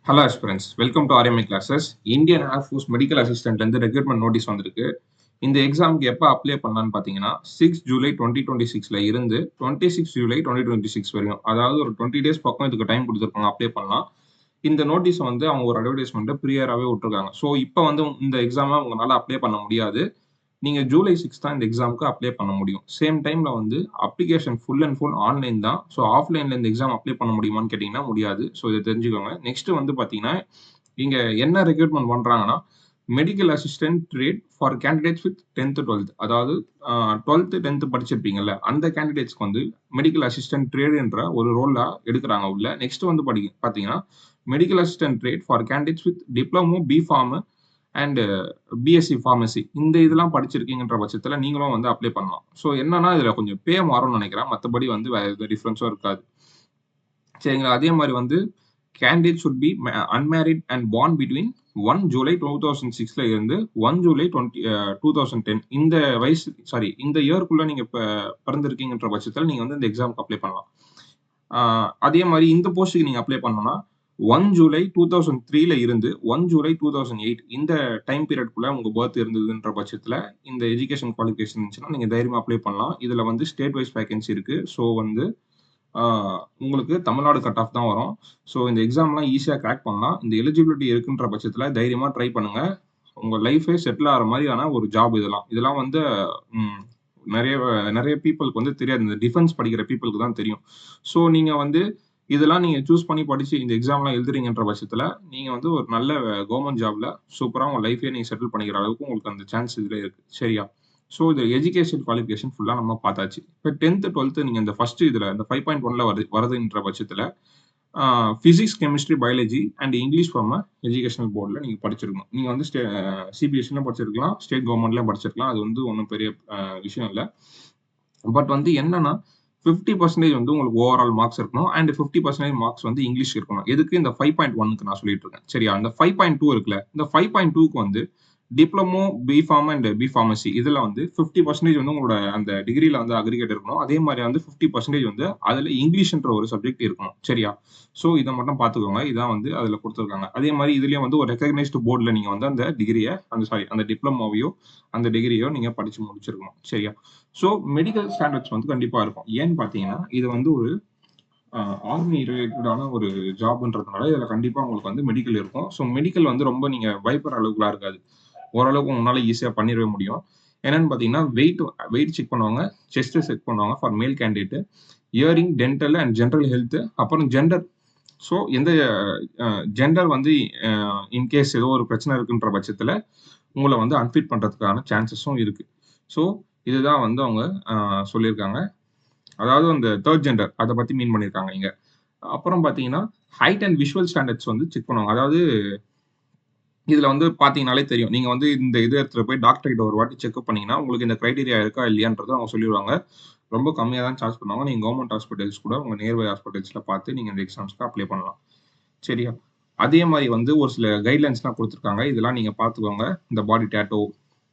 Hello aspirants, welcome to RMI classes. Indian Air Force medical அசிஸ்டன்ட்லேருந்து recruitment notice வந்திருக்கு. இந்த எக்ஸாமுக்கு எப்போ அப்ளை பண்ணலான்னு பார்த்தீங்கன்னா 6 ஜூலை 2026 இருந்து 26 ஜூலை 2026 வரையும், அதாவது ஒரு 20 டேஸ் பக்கம் இதுக்கு டைம் கொடுத்துருக்காங்க அப்ளை பண்ணலாம். இந்த நோட்டீஸ் வந்து அவங்க ஒரு அட்வர்டைஸ்மெண்ட்டை ப்ரியராகவே விட்டுருக்காங்க. ஸோ இப்போ வந்து இந்த எக்ஸாமை உங்களால் அப்ளை பண்ண முடியாது. நீங்க ஜூலை 6 தான் இந்த எக்ஸாமுக்கு அப்ளை பண்ண முடியும். சேம் டைம்ல வந்து application full and full online தான். ஸோ ஆஃப்லைன்ல இந்த எக்ஸாம் அப்ளை பண்ண முடியுமான்னு கேட்டீங்கன்னா முடியாது. ஸோ இத தெரிஞ்சுக்கோங்க. நெக்ஸ்ட் வந்து பார்த்தீங்கன்னா, இங்க என்ன ரெக்ரூட்மெண்ட் பண்றாங்கன்னா, medical assistant trade for candidates with 10th 12th, அதாவது 12th 10th படிச்சிருப்பீங்கல்ல, அந்த கேண்டிடேட்ஸ்க்கு வந்து மெடிக்கல் அசிஸ்டன்ட் ட்ரேட்ன்ற ஒரு ரோலா எடுக்குறாங்க உள்ள. நெக்ஸ்ட் வந்து பார்த்தீங்கன்னா, medical assistant trade for candidates with diploma B Pharm and BSc pharmacy, இந்த இதெல்லாம் படிச்சிருக்கீங்கன்ற பட்சத்துல நீங்களும் வந்து அப்ளை பண்ணலாம். ஸோ என்னன்னா, இதுல கொஞ்சம் பே மாறும்னு நினைக்கிறேன். மத்தபடி வந்து வேற எந்த டிஃபரன்ஸும் இருக்காது. சரிங்களா? அதே மாரி வந்து candidate should be unmarried and born between 1 July 2006ல இருந்து 1 ஜூலை 2010 இந்த இந்த இயர்க்குள்ள நீங்க பிறந்திருக்கீங்கன்ற பட்சத்துல நீங்க வந்து இந்த எக்ஸாம்க்கு அப்ளை பண்ணலாம். அதே மாரி இந்த போஸ்ட்டுக்கு நீங்க அப்ளை பண்ணணும்னா 1 ஜூலை 2003ல இருந்து 1 ஜூலை 2008 இந்த டைம் பீரியட்குள்ள உங்க பர்த் இருந்ததுன்ற பட்சத்துல இந்த எஜுகேஷன் குவாலிஃபிகேஷன் இருந்துச்சுன்னா நீங்க தைரியமா அப்ளை பண்ணலாம். இதுல வந்து ஸ்டேட் வைஸ் வேகன்சி இருக்கு. ஸோ வந்து உங்களுக்கு தமிழ்நாடு கட் ஆஃப் தான் வரும். ஸோ இந்த எக்ஸாம்லாம் ஈஸியா கிராக் பண்ணலாம். இந்த எலிஜிபிலிட்டி இருக்குன்ற பட்சத்துல தைரியமா ட்ரை பண்ணுங்க. உங்க லைஃபே செட்டில் ஆகுற மாதிரியான ஒரு ஜாப் இதெல்லாம். இதெல்லாம் வந்து ம் நெறைய நெறைய பீப்பிள்க்கு வந்து தெரியாது. இந்த டிஃபென்ஸ் படிக்கிற பீப்பிள்க்கு தான் தெரியும். ஸோ நீங்க வந்து இதெல்லாம் நீங்க சூஸ் பண்ணி படிச்சு இந்த எக்ஸாம்லாம் எழுதுறீங்கன்ற பட்சத்துல, நீங்க வந்து ஒரு நல்ல கவர்ன்மென்ட் ஜாப்ல சூப்பரா உங்க லைஃபே நீங்க செட்டில் பண்ணிக்கிற அளவுக்கு உங்களுக்கு அந்த சான்ஸ் இதுல இருக்கு. சரியா? ஸோ இது எஜுகேஷன் குவாலிஃபிகேஷன் ஃபுல்லா நம்ம பார்த்தாச்சு. இப்ப 10th 12th நீங்க இந்த ஃபர்ஸ்ட் இதுல இந்த 5.1ல வருதுன்ற பட்சத்துல, physics, chemistry, biology and English from educational போர்ட்ல நீங்க படிச்சிருக்கணும். நீங்க வந்து சிபிஎஸ்சிலயும் படிச்சிருக்கலாம், ஸ்டேட் கவர்ன்மெண்ட்லயும் படிச்சிருக்கலாம். அது வந்து ஒண்ணும் பெரிய விஷயம் இல்ல. பட் வந்து என்னன்னா 50% வந்து உங்களுக்கு ஓவரால் மார்க்ஸ் இருக்கணும். அண்ட் 50% மார்க்ஸ் வந்து இங்கிலீஷ் இருக்கணும். எதுக்கு? இந்த 5.1க்கு நான் சொல்லிட்டு இருக்கேன். சரியா? இந்த 5.2 இருக்குல்ல, இந்த 5.2க்கு வந்து டிப்ளமோ, பி.ஃபார்ம் அண்ட் பி.ஃபார்மசி இதுல வந்து 50% வந்து உங்களோட அந்த டிகிரில வந்து அக்ரிகேட் இருக்கணும். அதே மாரி வந்து 50% வந்து அதுல இங்கிலீஷ்ன்ற ஒரு சப்ஜெக்ட் இருக்கணும். சரியா? ஸோ இத மட்டும் பார்த்துக்கோங்க. இதான் வந்து அதுல குடுத்துருக்காங்க. அதே மாரி இதுலயும் வந்து ஒரு ரெகக்னைஸ்ட் போர்ட்ல நீங்க வந்து அந்த டிகிரிய அந்த டிப்ளமோவையோ, அந்த டிகிரியோ நீங்க படிச்சு முடிச்சிருக்கணும். சரியா? ஸோ மெடிக்கல் ஸ்டாண்டர்ட்ஸ் வந்து கண்டிப்பா இருக்கும். ஏன்னு பார்த்தீங்கன்னா, இது வந்து ஒரு ஆர்மி ரிலேட்டடான ஒரு ஜாப்ன்றதுனால இதுல கண்டிப்பா உங்களுக்கு வந்து மெடிக்கல் இருக்கும். ஸோ மெடிக்கல் வந்து ரொம்ப நீங்க பயப்படுற அளவுக்குலாம் இருக்காது. ஓரளவுக்கு உங்களால ஈஸியா பண்ணிறவே முடியும். என்னன்னு பார்த்தீங்கன்னா, வெயிட் செக் பண்ணுவாங்க, செஸ்ட் செக் பண்ணுவாங்க ஃபார் மேல் candidate, hearing, dental and general health, அப்புறம் ஜெண்டர். ஸோ எந்த ஜெண்டர் வந்து இன்கேஸ் ஏதோ ஒரு பிரச்சனை இருக்குன்ற பட்சத்துல, உங்கள வந்து அன்ஃபிட் பண்றதுக்கான சான்சஸும் இருக்கு. ஸோ இதுதான் வந்து அவங்க சொல்லியிருக்காங்க. அதாவது அந்த 3 ஜெண்டர் அத பத்தி மீன் பண்ணியிருக்காங்க இங்க. அப்புறம் பார்த்தீங்கன்னா, ஹைட் அண்ட் விஷுவல் ஸ்டாண்டர்ட்ஸ் வந்து செக் பண்ணுவாங்க. அதாவது இதுல வந்து பார்த்தீங்கன்னாலே தெரியும். நீங்க வந்து இந்த இது இடத்துல போய் டாக்டர் கிட்ட ஒரு வாட்டி செக்கப் பண்ணீங்கன்னா, உங்களுக்கு இந்த கிரைட்டீரியா இருக்கா இல்லையான்றத அவங்க சொல்லிருவாங்க. ரொம்ப கம்மியா தான் சார்ஜ் பண்ணுவாங்க. நீங்க கவர்ன்மென்ட் ஹாஸ்பிட்டல்ஸ் கூட உங்க நியர்பை ஹாஸ்பிட்டல்ஸ்ல பார்த்து நீங்க இந்த எக்ஸாம்ஸ்க்கு அப்ளை பண்ணலாம். சரியா? அதே மாரி வந்து ஒரு சில கைட்லைன்ஸ்லாம் குடுத்துருக்காங்க. இதெல்லாம் நீங்க பார்த்துக்கோங்க. இந்த பாடி டாட்டூ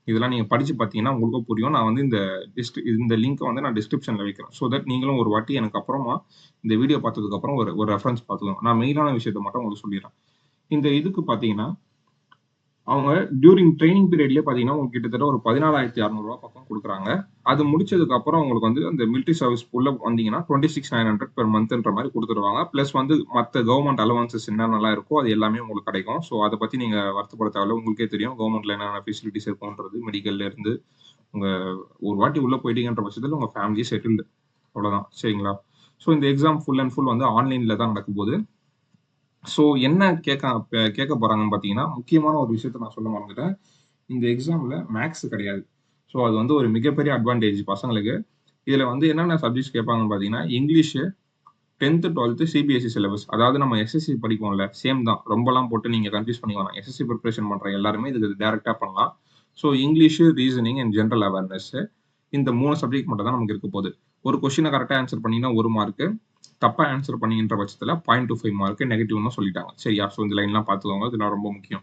இதெல்லாம் நீங்க படிச்சு பார்த்தீங்கன்னா உங்களுக்கும் புரியும். நான் வந்து இந்த லிங்க்க வந்து நான் டிஸ்கிரிப்ஷன்ல வைக்கிறேன். ஸோ தட் நீங்களும் ஒரு வாட்டி எனக்கு அப்புறமா இந்த வீடியோ பார்த்ததுக்கு அப்புறம் ஒரு ஒரு ரெஃபரன்ஸ் பார்த்துக்கோங்க. நான் மெயினான விஷயத்த மட்டும் உங்களுக்கு சொல்லிர்றேன். இந்த இதுக்கு பார்த்தீங்கன்னா, அவங்க டியூரிங் ட்ரெய்னிங் பீரியட்லயே பார்த்தீங்கன்னா, உங்களுக்கு கிட்டத்தட்ட ஒரு ரூ. 14,600 பக்கம் குடுக்குறாங்க. அது முடிச்சதுக்கு அப்புறம் உங்களுக்கு வந்து அந்த மிலிட்டரி சர்வீஸ் உள்ள வந்தீங்கன்னா, 26,900 பெர் மந்த்ன்ற மாரி குடுத்துருவாங்க. பிளஸ் வந்து மத்த கவர்ன்மென்ட் அலவன்சஸ் என்னென்னலாம் இருக்கோ, அது எல்லாமே உங்களுக்கு கிடைக்கும். ஸோ அத பத்தி நீங்க வருத்தப்பட தேவையில்ல. உங்களுக்கே தெரியும் கவர்ன்மென்ட்ல என்னென்ன ஃபெசிலிட்டீஸ் இருக்கும்ன்றது. மெடிக்கல்ல இருந்து உங்க ஒரு வாட்டி உள்ள போயிட்டீங்கன்ற பட்சத்துல உங்க ஃபேமிலி செட்டில்டு. அவ்வளோதான். சரிங்களா? ஸோ இந்த எக்ஸாம் ஃபுல் அண்ட் ஃபுல் வந்து ஆன்லைன்ல தான் நடக்கப்போது. ஸோ என்ன கேட்க போறாங்கன்னு பார்த்தீங்கன்னா, முக்கியமான ஒரு விஷயத்த நான் சொல்ல மறந்துட்டேன். இந்த எக்ஸாம்ல மேத்ஸ் கிடையாது. ஸோ அது வந்து ஒரு மிகப்பெரிய அட்வான்டேஜ் பசங்களுக்கு. இதுல வந்து என்னென்ன சப்ஜெக்ட்ஸ் கேட்பாங்கன்னு பார்த்தீங்கன்னா, English, 10th 12th CBSE syllabus. அதாவது நம்ம எஸ்எஸ்சி படிப்போம்ல, சேம் தான். ரொம்பலாம் போட்டு நீங்க கன்ஃப்யூஸ் பண்ணிக்க வேணாம். எஸ்எஸ்சி பிரிப்பரேஷன் பண்ற எல்லாருமே இதுக்கு டைரக்ட்டா பண்ணலாம். So English, reasoning and general awareness இந்த 3 சப்ஜெக்ட் மட்டும் தான் நமக்கு இருக்க போகுது. ஒரு கொஸ்டின கரெக்ட்டா ஆன்சர் பண்ணீங்கன்னா 1 மார்க்கு. தப்பா ஆன்சர் பண்ணீங்கன்ற பட்சத்துல 0.25 மார்க் நெகட்டிவ்னு சொல்லிட்டாங்க. சரியா? ஸோ இந்த லைன்லாம் பார்த்துக்கோங்க. இதெல்லாம் ரொம்ப முக்கியம்.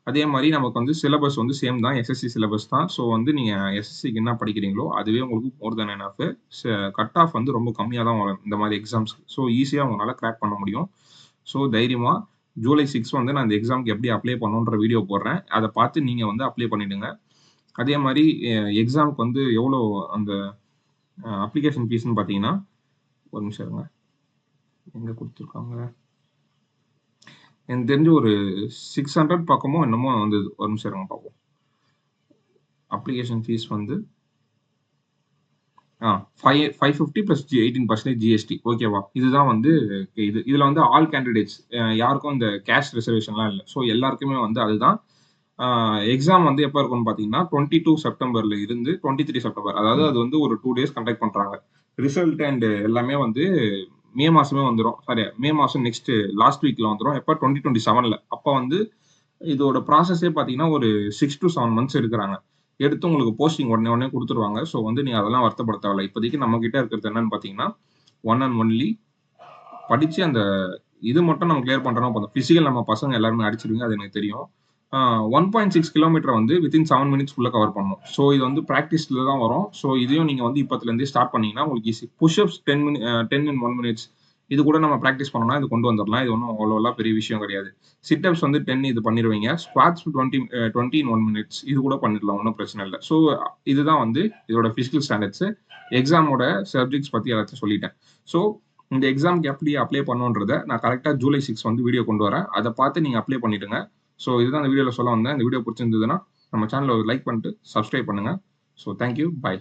அதே மாரி நமக்கு வந்து சிலபஸ் வந்து சேம் தான். எஸ்எஸ்சி சிலபஸ் தான். ஸோ வந்து நீங்க எஸ்எஸ்சிக்கு என்ன படிக்கிறீங்களோ, அதுவே உங்களுக்கு மோர் தென் எனஃப். கட் ஆஃப் வந்து ரொம்ப கம்மியா தான் வரும் இந்த மாரி எக்ஸாம்ஸ்க்கு. ஸோ ஈஸியா உங்களால கிராக் பண்ண முடியும். ஸோ தைரியமா ஜூலை 6 வந்து நான் இந்த எக்ஸாம்க்கு எப்படி அப்ளை பண்ணணுன்ற வீடியோ போடுறேன். அத பார்த்து நீங்க வந்து அப்ளை பண்ணிடுங்க. அதே மாரி எக்ஸாம்க்கு வந்து எவ்வளோ அந்த அப்ளிகேஷன் ஃபீஸ்ன்னு பார்த்தீங்கன்னா, ஒரு நிமிஷம் இருங்க. எங்க குடுத்துருக்காங்க? எனக்கு தெரிஞ்சு ஒரு 600 பக்கமோ என்னமோ வந்தது. ஒரு நிமிஷம் இருங்க பார்ப்போம். அப்ளிகேஷன் ஃபீஸ் வந்து 550 பிளஸ் 18% ஜிஎஸ்டி. ஓகேவா? இதுதான் வந்து இதுல வந்து ஆல் கேண்டிடேட்ஸ் யாருக்கும் இந்த கேஷ் ரிசர்வேஷன்லாம் இல்ல. ஸோ எல்லாருக்குமே வந்து அதுதான். எக்ஸாம் வந்து எப்ப இருக்கும்னு பார்த்தீங்கன்னா, 22 செப்டம்பர்ல இருந்து 23 செப்டம்பர். அதாவது அது வந்து ஒரு 2 டேஸ் கண்டக்ட் பண்றாங்க. ரிசல்ட் அண்ட் எல்லாமே வந்து மே மாசமே வந்துரும். சாரி மே மாசம் நெக்ஸ்ட் லாஸ்ட் வீக்ல வந்துரும். எப்ப 2027ல. அப்ப வந்து இதோட ப்ராசஸே பார்த்தீங்கன்னா, ஒரு 6 டூ 7 மந்த்ஸ் எடுக்குறாங்க. எடுத்து உங்களுக்கு போஸ்டிங் உடனே உடனே குடுத்துருவாங்க. ஸோ வந்து நீங்க அதெல்லாம் வருத்தப்பட தேவையில்ல. இப்போதைக்கு நம்ம கிட்ட இருக்கிறது என்னன்னு பார்த்தீங்கன்னா, ஒன் அண்ட் ஒன்லி படிச்சு அந்த இது மட்டும் நம்ம கிளியர் பண்றோம்னா போதும். பிசிக்கல் நம்ம பசங்க எல்லாருமே அடிச்சிடுவீங்க. அது எனக்கு தெரியும். 1.6 கிலோமீட்டர் வந்து வித்தின் 7 மினிட்ஸ்க்குள்ள கவர் பண்ணணும். ஸோ இது வந்து பிராக்டிஸ்ல தான் வரும். ஸோ இதையும் நீங்க வந்து இப்பத்துலேருந்தே ஸ்டார்ட் பண்ணீங்கன்னா உங்களுக்கு ஈஸி. புஷ் அப்ஸ் 10 இன் 1 மினிட்ஸ். இது கூட நம்ம பிராக்டிஸ் பண்ணோம்னா இது கொண்டு வந்துடலாம். இது ஒன்றும் அவ்வளோலாம் பெரிய விஷயம் கிடையாது. சிட் அப்ஸ் வந்து 10 இது பண்ணிடுவீங்க. ஸ்குவாட்ஸ் 20 இன் 1 மினிட்ஸ். இது கூட பண்ணிடலாம். ஒன்றும் பிரச்சனை இல்ல. ஸோ இதுதான் வந்து இதோட பிசிக்கல் ஸ்டாண்டர்ட்ஸ். எக்ஸாமோட சப்ஜெக்ட்ஸ் பத்தி எல்லாத்தையும் சொல்லிட்டேன். ஸோ இந்த எக்ஸாம்க்கு எப்படி அப்ளை பண்ணணுன்றத நான் கரெக்ட்டா ஜூலை 6 வந்து வீடியோ கொண்டு வரேன். அத பார்த்து நீங்க அப்ளை பண்ணிடுங்க. ஸோ இதுதான் இந்த வீடியோல சொல்ல வந்தேன். இந்த வீடியோ பிடிச்சிருந்ததுன்னா நம்ம சேனல ஒரு லைக் பண்ணிட்டு சப்ஸ்கிரைப் பண்ணுங்க. So thank you. பை.